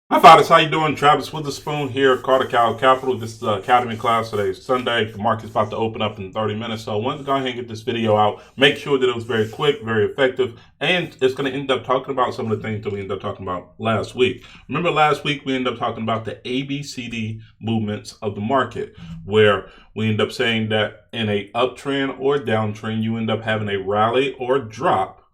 Hi, fathers. How you doing? Travis Witherspoon here at Carter Cow Capital. This is the Academy class today. Sunday. The market's about to open up in 30 minutes. So I wanted to go ahead and get this video out. Make sure that it was very quick, very effective. And it's going to end up talking about some of the things that we ended up talking about last week. Remember last week we ended up talking about the ABCD movements of the market, where we end up saying that in a uptrend or downtrend, you end up having a rally or drop.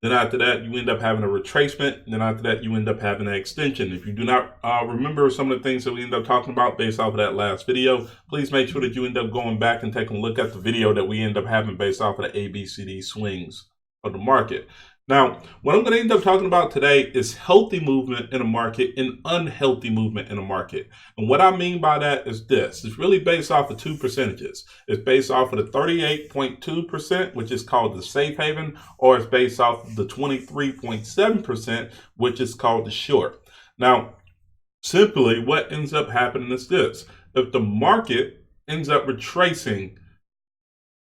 Then after that, you end up having a retracement. Then after that, you end up having an extension. If you do not remember some of the things that we end up talking about based off of that last video, please make sure that you end up going back and taking a look at the video that we end up having based off of the ABCD swings of the market. Now, what I'm going to end up talking about today is healthy movement in a market and unhealthy movement in a market. And what I mean by that is this. It's really based off of two percentages. It's based off of the 38.2%, which is called the safe haven, or it's based off of the 23.7%, which is called the short. Now, simply what ends up happening is this. If the market ends up retracing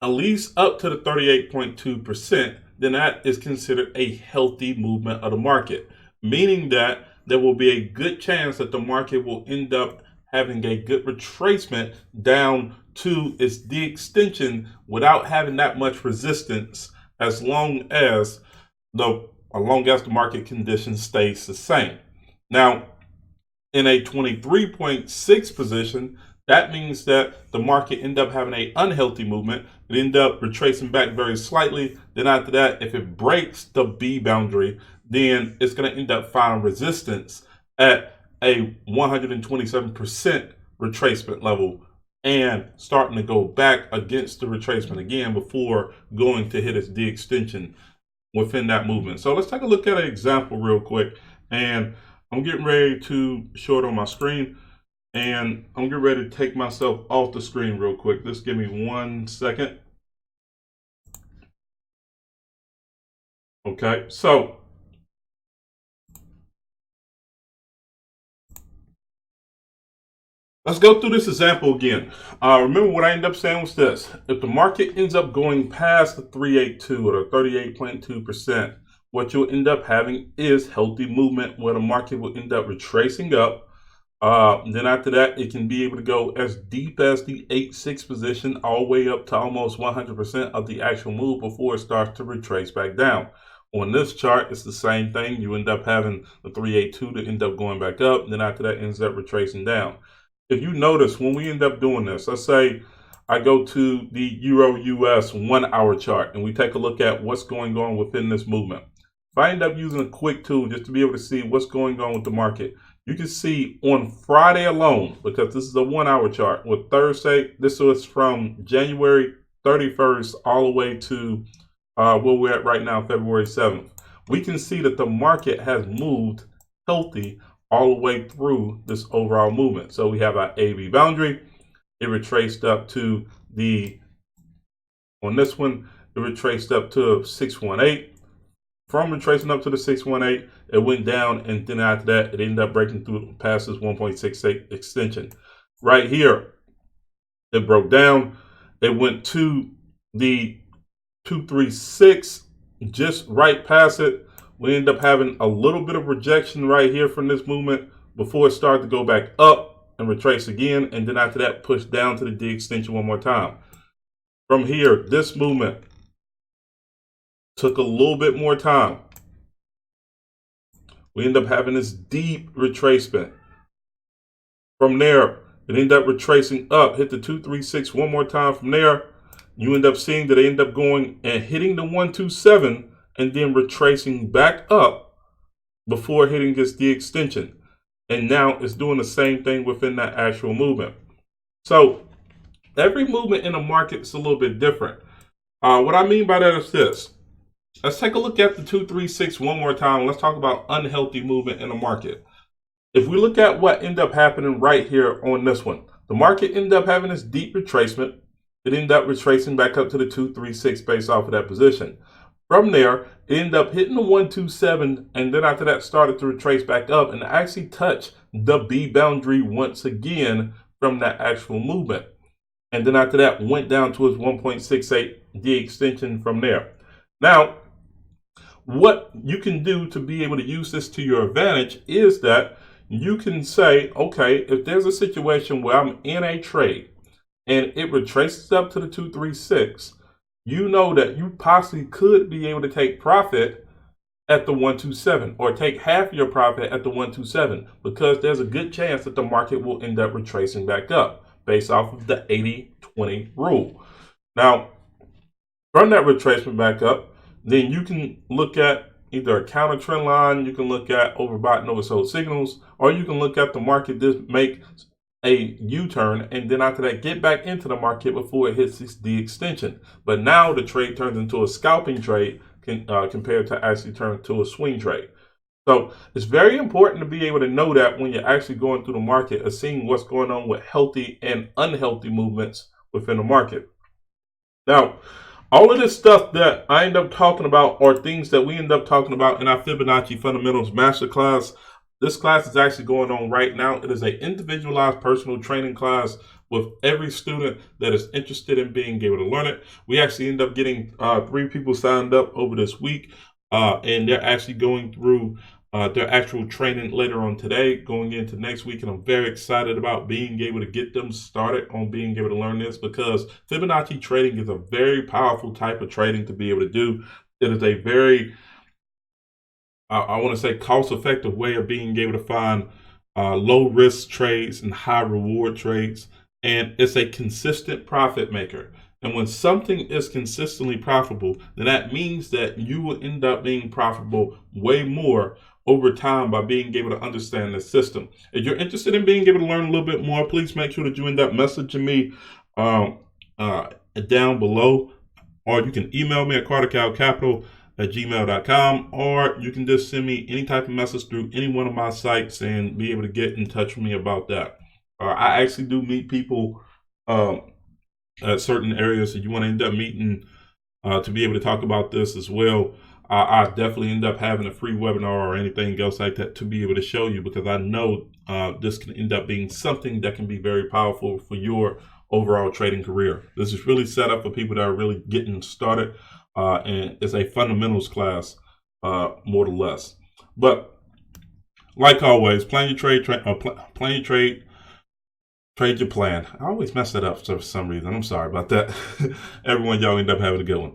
at least up to the 38.2%, then that is considered a healthy movement of the market, meaning that there will be a good chance that the market will end up having a good retracement down to its de-extension without having that much resistance, as long as the market condition stays the same. Now, in a 23.6 position, that means that the market end up having an unhealthy movement. It end up retracing back very slightly. Then after that, if it breaks the B boundary, then it's going to end up finding resistance at a 127% retracement level and starting to go back against the retracement again before going to hit its de-extension within that movement. So let's take a look at an example real quick. And I'm getting ready to show it on my screen. And I'm getting ready to take myself off the screen real quick. Just give me 1 second. Okay, so let's go through this example again. Remember what I ended up saying was this. If the market ends up going past the 382 or the 38.2%, what you'll end up having is healthy movement where the market will end up retracing up. Then after that, it can be able to go as deep as the 8-6 position all the way up to almost 100% of the actual move before it starts to retrace back down. On this chart, it's the same thing. You end up having the 382 to end up going back up. Then after that, ends up retracing down. If you notice, when we end up doing this, let's say I go to the Euro US 1 hour chart and we take a look at what's going on within this movement. If I end up using a quick tool just to be able to see what's going on with the market, you can see on Friday alone, because this is a 1 hour chart, with Thursday, this was from January 31st all the way to where we're at right now, February 7th. We can see that the market has moved healthy all the way through this overall movement. So we have our AB boundary. It retraced up to on this one, it retraced up to 618. From retracing up to the 618, it went down, and then after that, it ended up breaking through past this 1.68 extension. Right here, it broke down. It went to the 236, just right past it. We end up having a little bit of rejection right here from this movement before it started to go back up and retrace again, and then after that, push down to the D extension one more time. From here, this movement took a little bit more time. We end up having this deep retracement. From there, it ended up retracing up, hit the 236 one more time. From there, you end up seeing that they end up going and hitting the 127 and then retracing back up before hitting this D extension. And now it's doing the same thing within that actual movement. So every movement in the market is a little bit different. What I mean by that is this. Let's take a look at the 236 one more time. Let's talk about unhealthy movement in the market. If we look at what ended up happening right here on this one, the market ended up having this deep retracement. It ended up retracing back up to the 236 based off of that position. From there, it ended up hitting the 127, and then after that started to retrace back up and actually touch the B boundary once again from that actual movement. And then after that went down to its 1.68 D extension from there. Now, what you can do to be able to use this to your advantage is that you can say, okay, if there's a situation where I'm in a trade and it retraces up to the 236, you know that you possibly could be able to take profit at the 127 or take half your profit at the 127 because there's a good chance that the market will end up retracing back up based off of the 80-20 rule. Now, from that retracement back up, then you can look at either a counter trend line, you can look at overbought and oversold signals, or you can look at the market just make a U-turn and then after that get back into the market before it hits the extension. But now the trade turns into a scalping trade compared to actually turn to a swing trade. So it's very important to be able to know that when you're actually going through the market and seeing what's going on with healthy and unhealthy movements within the market. Now, all of this stuff that I end up talking about are things that we end up talking about in our Fibonacci Fundamentals Masterclass. This class is actually going on right now. It is an individualized personal training class with every student that is interested in being able to learn it. We actually end up getting 3 people signed up over this week, and they're actually going through their actual training later on today, going into next week. And I'm very excited about being able to get them started on being able to learn this because Fibonacci trading is a very powerful type of trading to be able to do. It is a very I want to say cost-effective way of being able to find low-risk trades and high-reward trades. And it's a consistent profit maker. And when something is consistently profitable, then that means that you will end up being profitable way more over time by being able to understand the system. If you're interested in being able to learn a little bit more, please make sure that you end up messaging me down below, or you can email me at cartercalcapital@gmail.com, or you can just send me any type of message through any one of my sites and be able to get in touch with me about that. I actually do meet people at certain areas that you want to end up meeting to be able to talk about this as well. I definitely end up having a free webinar or anything else like that to be able to show you because I know this can end up being something that can be very powerful for your overall trading career. This is really set up for people that are really getting started, and it's a fundamentals class, more or less. But like always, plan your trade, plan your trade, trade your plan. I always mess that up for some reason. I'm sorry about that. Everyone, y'all end up having a good one.